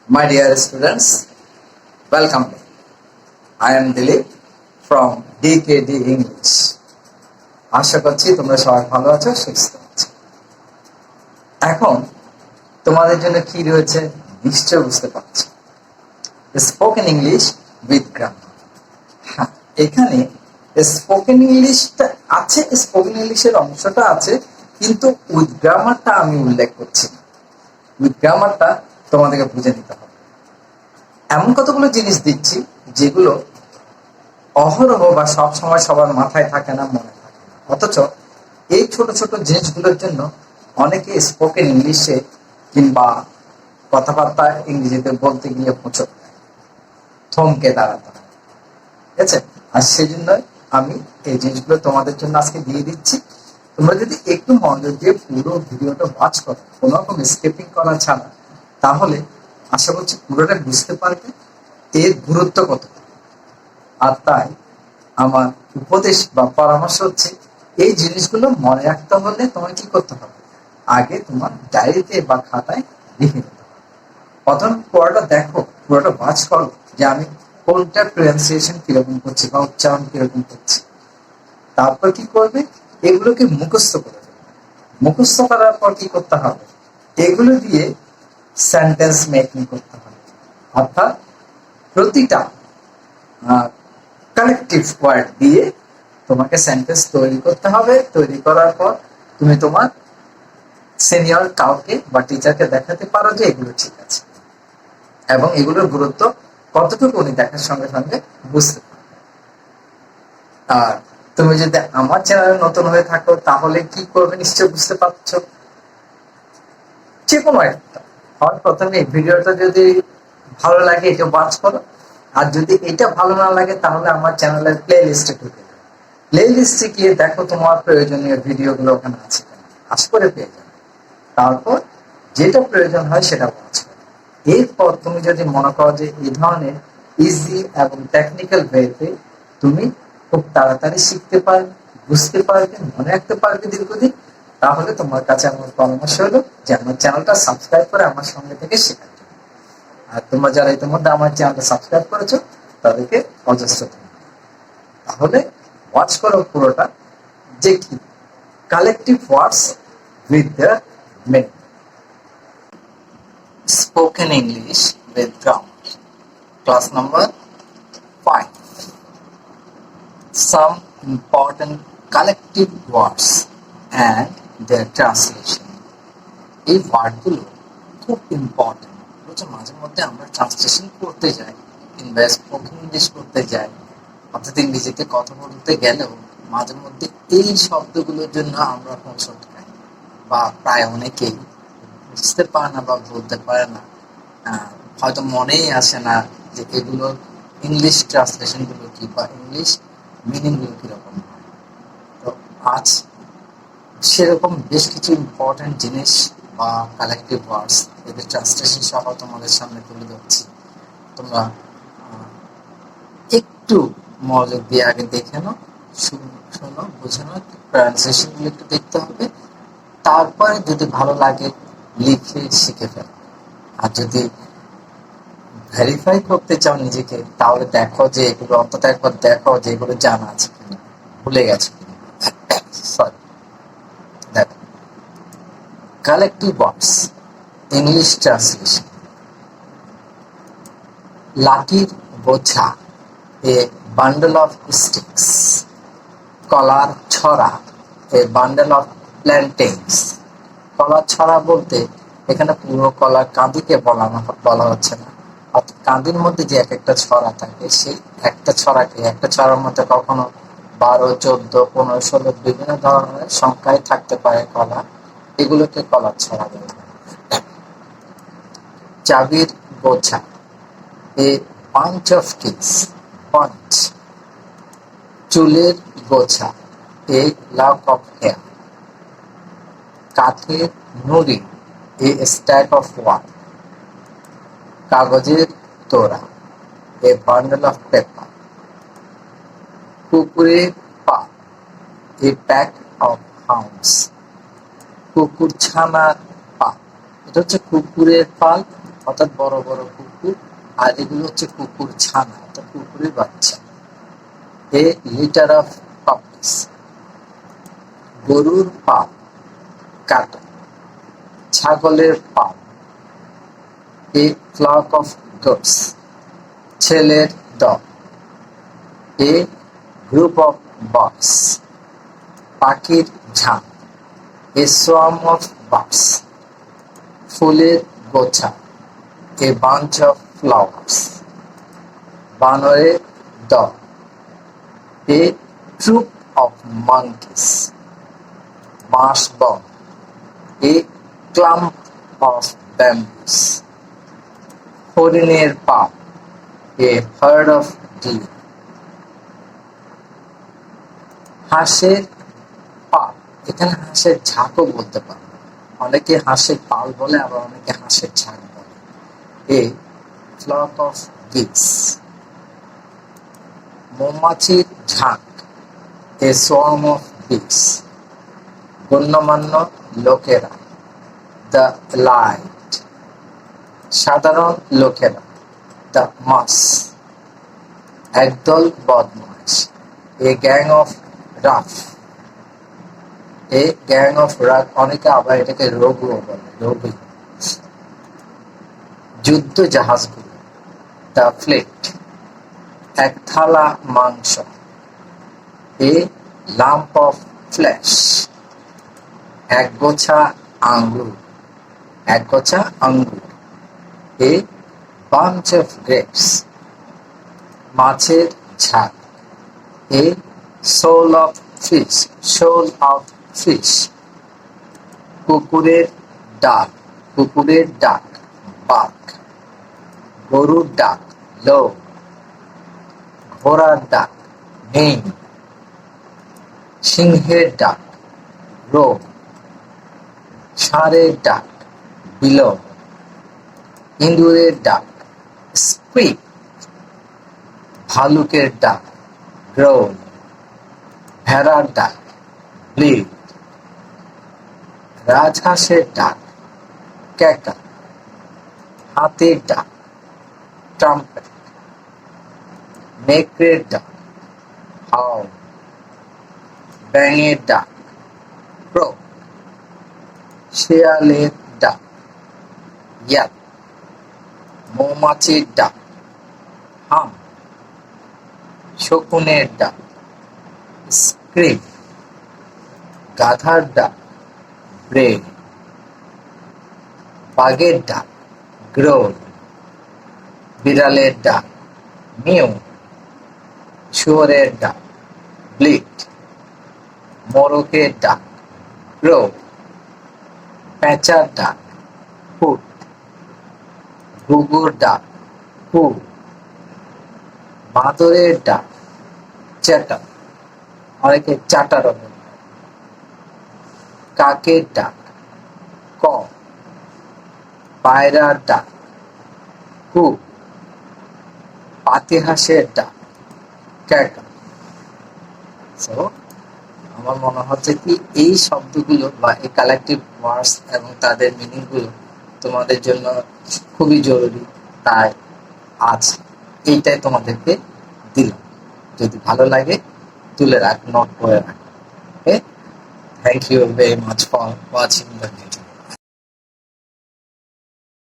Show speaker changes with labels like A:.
A: My dear students, welcome. I am Dilip from DKD English. আশা করছি তোমরা সবাই ভালো আছো, সুস্থ আছো। এখন তোমাদের জন্য কি রয়েছে নিশ্চয় বুঝতে পারছো। Spoken English with grammar. হ্যাঁ, এখানে স্পোকেন ইংলিশটা আছে, স্পোকেন ইংলিশের অংশটা আছে, কিন্তু উইথ গ্রামারটা আমি উল্লেখ করছি না। উইথ গ্রামারটা তোমাদেরকে বুঝে নিতে হবে। এমন কতগুলো জিনিস দিচ্ছি যেগুলো অহরহ বা সব সময় সবার মাথায় থাকে না, মনে থাকে না, অথচ এই ছোট ছোট জিনিসগুলোর জন্য অনেকে স্পোকেন ইংলিশে কিংবা কথাবার্তা ইংরেজিতে বলতে গিয়ে হোঁচট খায়, থমকে দাঁড়াতে হয়। ঠিক আছে? আর সেই জন্য আমি এই জিনিসগুলো তোমাদের জন্য আজকে দিয়ে দিচ্ছি। তোমরা যদি একটু মনোযোগ দিয়ে পুরো ভিডিওটা ওয়াচ করো, কোনো রকম স্কিপিং করা ছাড়া, তাহলে আশা করছি পুরোটা বুঝতে পারবে এর গুরুত্ব কত। আর তাই আমার উপদেশ বা পরামর্শ হচ্ছে, এই জিনিসগুলো মনে রাখতে হলে তোমার কি করতে হবে, আগে তোমার ডায়েরিতে বা খাতায় লিখে নিতে হবে। প্রথম পুরোটা দেখো, পুরোটা ওয়াচ করো যে আমি কোনটা প্রনাউন্সিয়েশন কিরকম করছি বা উচ্চারণ কিরকম করছি। তারপর কি করবে, এগুলোকে মুখস্থ করে দেবে। মুখস্থ করার পর কি করতে হবে, এগুলো দিয়ে সেন্টেন্স মেকিং করতে হবে। অর্থাৎ প্রতিটা কালেকটিভ ওয়ার্ড দিয়ে তোমাকে সেন্টেন্স তৈরি করতে হবে। তৈরি করার পর তুমি তোমার সিনিয়র কাউকে বা টিচারকে দেখাতে পারো যে এগুলো ঠিক আছে, এবং এগুলোর গুরুত্ব কতটুকু উনি দেখার সঙ্গে সঙ্গে বুঝতে পারবে। আর তুমি যদি আমার চ্যানেলে নতুন হয়ে থাকো, তাহলে কি করবে নিশ্চয় বুঝতে পারছো। যে কোনো একটা প্রথমে ভিডিওটা যদি ভালো লাগে এটা ওয়াচ করো, আর যদি এটা ভালো না লাগে তাহলে আমার চ্যানেলের প্লে লিস্টে ঢুকে যাও। প্লে লিস্টে গিয়ে দেখো তোমার প্রয়োজনীয় ভিডিওগুলো ওখানে আছে কিনা, আশা করে পেয়ে যাবে। তারপর যেটা প্রয়োজন হয় সেটা ওয়াচ করো। এরপর তুমি যদি মনে করো যে এই ধরনের ইজি এবং টেকনিক্যাল ওয়েতে তুমি খুব তাড়াতাড়ি শিখতে পারবে, বুঝতে পারবে, মনে রাখতে পারবে দীর্ঘদিন, তাহলে তোমার কাছে আমার পরামর্শ হলো যে আমার চ্যানেলটা সাবস্ক্রাইব করে আমার সঙ্গে থেকে শেখার জন্য। আর তোমরা যারা ইতিমধ্যে আমার চ্যানেলটা সাবস্ক্রাইব করেছো তাদেরকে অজস্র ধন্যবাদ। তাহলে ওয়াচ করো পুরোটা, যে কি collective words with their meaning. Spoken English with grammar. Class number 5. Some important collective words and their translation. এই ওয়ার্ডগুলো খুব ইম্পর্টেন্ট। মাঝে মধ্যে আমরা ট্রান্সলেশন করতে যাই কিংবা স্পোকেন ইংলিশ করতে যাই, অর্থাৎ ইংরেজিতে কথা বলতে গেলেও মাঝে মধ্যে এই শব্দগুলোর জন্য আমরা হোঁচট খাই, বা প্রায় অনেকেই বুঝতে পারে না বা বলতে পারে না, হয়তো মনেই আসে না যে এগুলোর ইংলিশ ট্রান্সলেশন গুলো কি বা ইংলিশ মিনিং গুলো কিরকম হয়। তো আজ সেরকম বেশ কিছু ইম্পর্টেন্ট জিনিস বা কালেকটিভ ওয়ার্ডস, এদের ট্রান্সলেশন সহ তোমাদের সামনে তুলে ধরছি। তোমরা একটু মনোযোগ দিয়ে আগে দেখে নাও, শোনো, বুঝে নাও, প্রনাউন্সিয়েশন গুলো একটু দেখতে হবে। তারপরে যদি ভালো লাগে লিখে শিখে ফেলো। আর যদি ভেরিফাই করতে চাও নিজেকে, তাহলে দেখো যে এগুলো অন্তত একবার দেখো যে এগুলো জানা আছে কিনা, ভুলে গেছো কিনা। সরি, দেখো কালেকটিভ ওয়ার্ডস ইংলিশ ট্রান্সলেশন। লাঠির বোঝা, এ বান্ডেল অফ স্টিক্স। কলার ছড়া, এ বান্ডেল অফ প্ল্যান্টেন্স। কলার ছড়া বলতে এখানে পুরো কলার কাঁদিকে বলা হচ্ছে না, অর্থাৎ কাঁদির মধ্যে যে এক একটা ছড়া থাকে, সেই একটা ছড়াকে, একটা ছড়ার মধ্যে কখনো 12, 14, 15, 16 বিভিন্ন ধরনের সংখ্যায় থাকতে পারে কলা, এগুলোকে কলার ছড়া বলে। চাবির বোঝা, এ পাঞ্চ অফ কিস। পাঞ্চ। চুলের গোছা, এ লক অফ হেয়ার। কাঠের নুড়ি, এ স্ট্যাক অফ ওয়ার। কাগজের তোড়া, এ বান্ডেল অফ পেপার। কুকুরের পা, এ প্যাক অফ হাউন্ডস। কুকুর ছানার পা, এটা হচ্ছে কুকুরের পাল, অর্থাৎ বড় বড় কুকুর, আর এগুলো হচ্ছে কুকুর ছানা অর্থাৎ কুকুরের বাচ্চা। এ লিটার অফ পাপিস, গরুর পা কাটা, ছাগলের পা। এ ফ্লক অফ গোটস, ছেলের দল। এ গ্রুপ অফ বার্ডস, পাখির ঝাঁক। এ সোয়ার্ম অফ বার্ডস, ফুলের গোছা। এ বাঞ্চ অফ ফ্লাওয়ার্স, বানরের দল। এ ট্রুপ অফ মাঙ্কিস, বাঁশবন। এ ক্লাম্প অফ ব্যাম্বুস, হরিণের পা। এ হার্ড অফ ডির, হাঁসের পা। এখানে হাঁসের ঝাঁকও বলতে পারে, অনেকে হাঁসের পাল বলে, আবার অনেকে হাঁসের ঝাঁক বলে। এ ফ্লক অফ গিক্স, মৌমাছির ঝাঁক। এ সোয়ার্ম অফ বিক্স, গণ্যমান্য লোকেরা। দ্য লাইট, সাধারণ লোকেরা। দ্য মাস, একদল বদমাশ। A gang of rough, a gang of rough, অনেকে আবার এটাকে রঘুও বলে, রঘু। যুদ্ধ জাহাজগুলো। দ্য ফ্লিট, এক থালা মাংস। এ লাম্প অফ ফ্ল্যাশ, এক গোছা আঙ্গুর, এক গোছা আঙ্গুর। এ বাঞ্চ অফ গ্রেপস, মাছের ঝাঁক। এ সোল অফ ফিশ, শোল অফ ফিশ। কুকুরের ডাক, কুকুরের ডাক, বাঘ। গরুর ডাক, লো। ঘোড়ার ডাক, নেই। সিংহের ডাক, রো। ষাঁড়ের ডাক, বিলো। ইঁদুরের ডাক, স্কুইক। ভালুকের ডাক, গ্রোল। ভেড়ার ডাক, ব্লিড। রাজহাঁসের ডাক, ক্যাকা। হাতির ডাক, ট্রাম্পেট। নেকড়ের ডাক, হাউ। ব্যাঙের ডাক, ক্রো। শেয়ালের ডাক, ইয়াক। মৌমাছির ডাক, হাম। শকুনের ডাক, স্ক্রিম। গাধার ডাক, ব্রে। বাঘের ডাক, গ্রোল। বিড়ালের ডাক, মিউ। শুয়োরের ডাক, ব্লিট। মোরগের ডাক, ক্রো। পেঁচার ডাক, হুট। ঘুঘুর ডাক, হু। বাঁদরের ডাক, চ্যাটার, অনেকে চাটার। কাকের ডাক, ক। পায়রার ডাক, কু। পাতিহাঁসের ডাক, ক্যাকা। সো আমার মনে হচ্ছে কি এই শব্দগুলো বা এই কালেকটিভ ওয়ার্ডস এবং তাদের মিনিং গুলো তোমাদের জন্য খুবই জরুরি, তাই আজ এইটাই তোমাদেরকে দিলাম। যদি ভালো লাগে তুলে রাখ, নোট করে রাখ। Okay, thank you very much for watching the video.